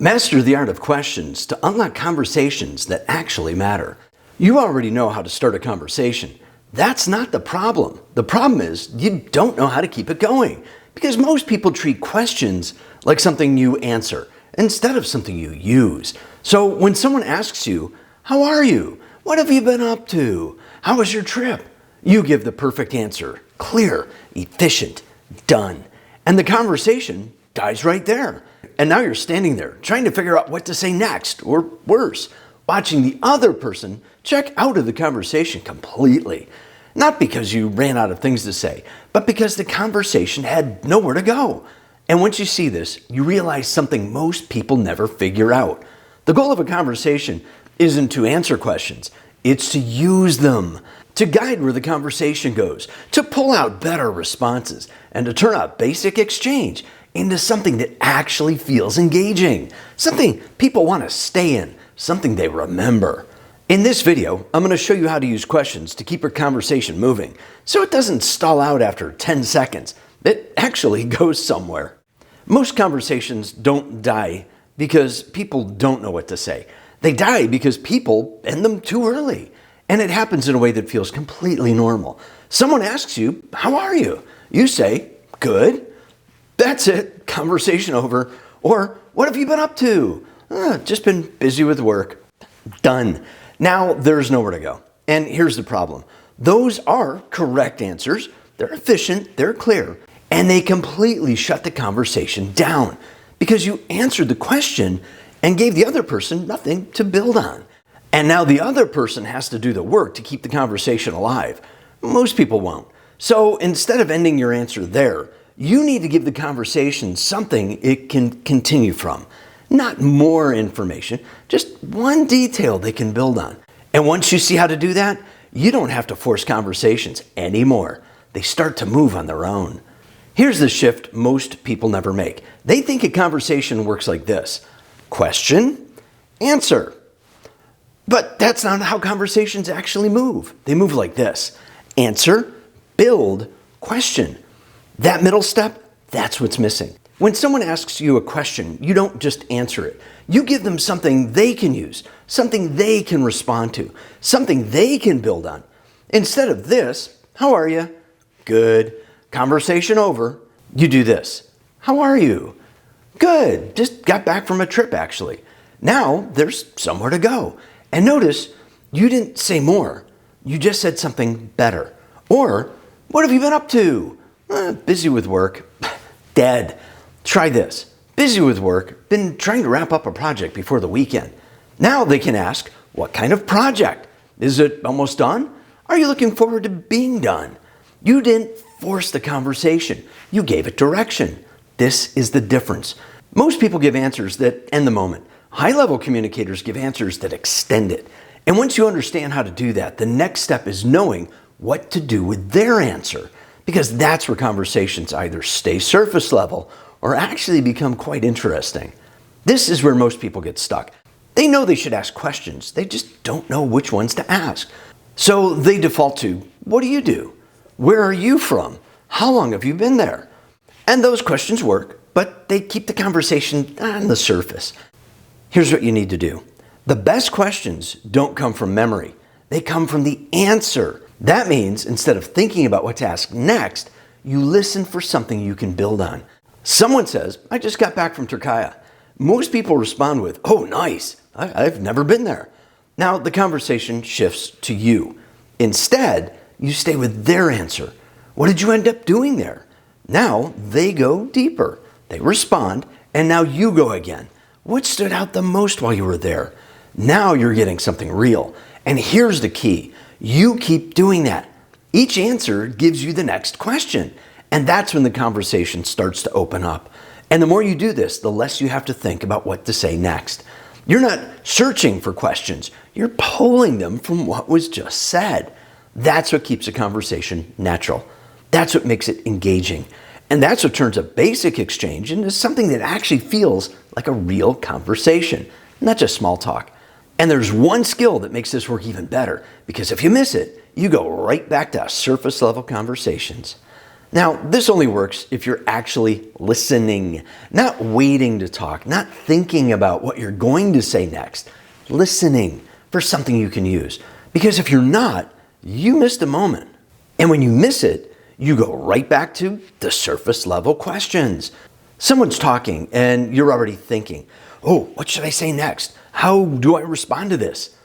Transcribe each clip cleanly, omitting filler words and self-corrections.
Master the art of questions to unlock conversations that actually matter. You already know how to start a conversation. That's not the problem. The problem is you don't know how to keep it going, because most people treat questions like something you answer instead of something you use. So when someone asks you, "How are you? What have you been up to? How was your trip?" you give the perfect answer. Clear, efficient, done. And the conversation dies right there. And now you're standing there trying to figure out what to say next, or worse, watching the other person check out of the conversation completely. Not because you ran out of things to say, but because the conversation had nowhere to go. And once you see this, you realize something most people never figure out. The goal of a conversation isn't to answer questions, it's to use them, to guide where the conversation goes, to pull out better responses, and to turn a basic exchange into something that actually feels engaging, something people want to stay in, something they remember. In this video, I'm going to show you how to use questions to keep your conversation moving, so it doesn't stall out after 10 seconds. It actually goes somewhere. Most conversations don't die because people don't know what to say. They die because people end them too early. And it happens in a way that feels completely normal. Someone asks you, "How are you?" You say, "Good." That's it, conversation over. Or, "What have you been up to?" Just been busy with work." Done. Now there's nowhere to go. And here's the problem. Those are correct answers. They're efficient, they're clear, and they completely shut the conversation down because you answered the question and gave the other person nothing to build on. And now the other person has to do the work to keep the conversation alive. Most people won't. So instead of ending your answer there, you need to give the conversation something it can continue from. Not more information, just one detail they can build on. And once you see how to do that, you don't have to force conversations anymore. They start to move on their own. Here's the shift most people never make. They think a conversation works like this: question, answer. But that's not how conversations actually move. They move like this: answer, build, question. That middle step, that's what's missing. When someone asks you a question, you don't just answer it. You give them something they can use, something they can respond to, something they can build on. Instead of this, "How are you?" "Good." Conversation over. You do this: "How are you?" "Good. Just got back from a trip, actually." Now there's somewhere to go. And notice, you didn't say more. You just said something better. Or, "What have you been up to?" Busy with work." Dead. Try this: "Busy with work. Been trying to wrap up a project before the weekend." Now they can ask, "What kind of project? Is it almost done? Are you looking forward to being done?" You didn't force the conversation. You gave it direction. This is the difference. Most people give answers that end the moment. High-level communicators give answers that extend it. And once you understand how to do that, the next step is knowing what to do with their answer, because that's where conversations either stay surface level or actually become quite interesting. This is where most people get stuck. They know they should ask questions, they just don't know which ones to ask. So they default to, "What do you do? Where are you from? How long have you been there?" And those questions work, but they keep the conversation on the surface. Here's what you need to do. The best questions don't come from memory. They come from the answer. That means instead of thinking about what to ask next, you listen for something you can build on. Someone says, "I just got back from Turkey." Most people respond with, "Oh, nice. I've never been there." Now the conversation shifts to you. Instead, you stay with their answer. "What did you end up doing there?" Now they go deeper. They respond, and now you go again. "What stood out the most while you were there?" Now you're getting something real. And here's the key. You keep doing that. Each answer gives you the next question. And that's when the conversation starts to open up. And the more you do this, the less you have to think about what to say next. You're not searching for questions. You're pulling them from what was just said. That's what keeps a conversation natural. That's what makes it engaging. And that's what turns a basic exchange into something that actually feels like a real conversation, not just small talk. And there's one skill that makes this work even better, because if you miss it, you go right back to surface level conversations. Now, this only works if you're actually listening, not waiting to talk, not thinking about what you're going to say next. Listening for something you can use. Because if you're not, you missed a moment. And when you miss it, you go right back to the surface level questions. Someone's talking and you're already thinking, oh, what should I say next? How do I respond to this?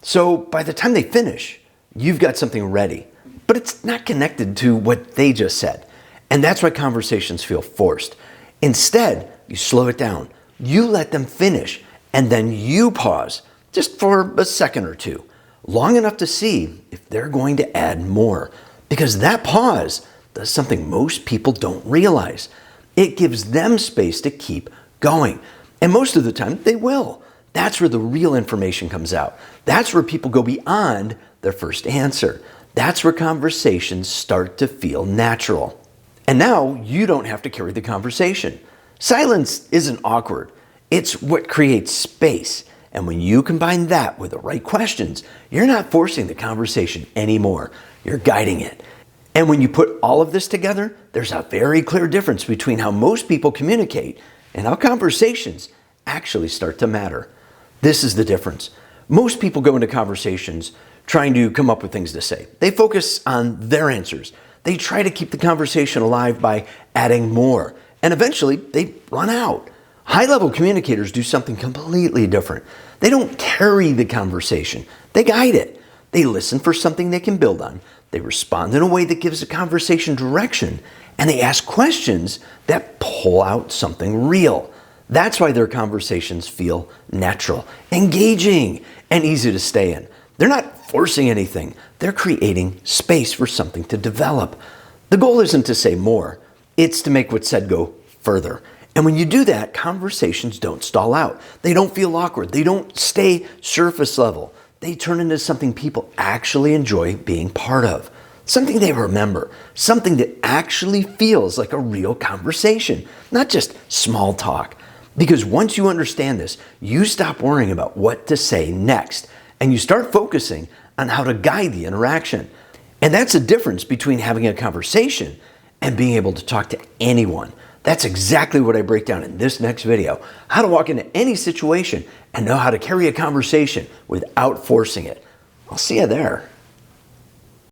So by the time they finish, you've got something ready, but it's not connected to what they just said. And that's why conversations feel forced. Instead, you slow it down. You let them finish, and then you pause just for a second or two, long enough to see if they're going to add more. Because that pause does something most people don't realize. It gives them space to keep going. And most of the time, they will. That's where the real information comes out. That's where people go beyond their first answer. That's where conversations start to feel natural. And now you don't have to carry the conversation. Silence isn't awkward. It's what creates space. And when you combine that with the right questions, you're not forcing the conversation anymore. You're guiding it. And when you put all of this together, there's a very clear difference between how most people communicate and how conversations actually start to matter. This is the difference. Most people go into conversations trying to come up with things to say. They focus on their answers. They try to keep the conversation alive by adding more. And eventually, they run out. High-level communicators do something completely different. They don't carry the conversation. They guide it. They listen for something they can build on. They respond in a way that gives the conversation direction. And they ask questions that pull out something real. That's why their conversations feel natural, engaging, and easy to stay in. They're not forcing anything. They're creating space for something to develop. The goal isn't to say more. It's to make what's said go further. And when you do that, conversations don't stall out. They don't feel awkward. They don't stay surface level. They turn into something people actually enjoy being part of. Something they remember. Something that actually feels like a real conversation, not just small talk. Because once you understand this, you stop worrying about what to say next, and you start focusing on how to guide the interaction. And that's the difference between having a conversation and being able to talk to anyone. That's exactly what I break down in this next video. How to walk into any situation and know how to carry a conversation without forcing it. I'll see you there.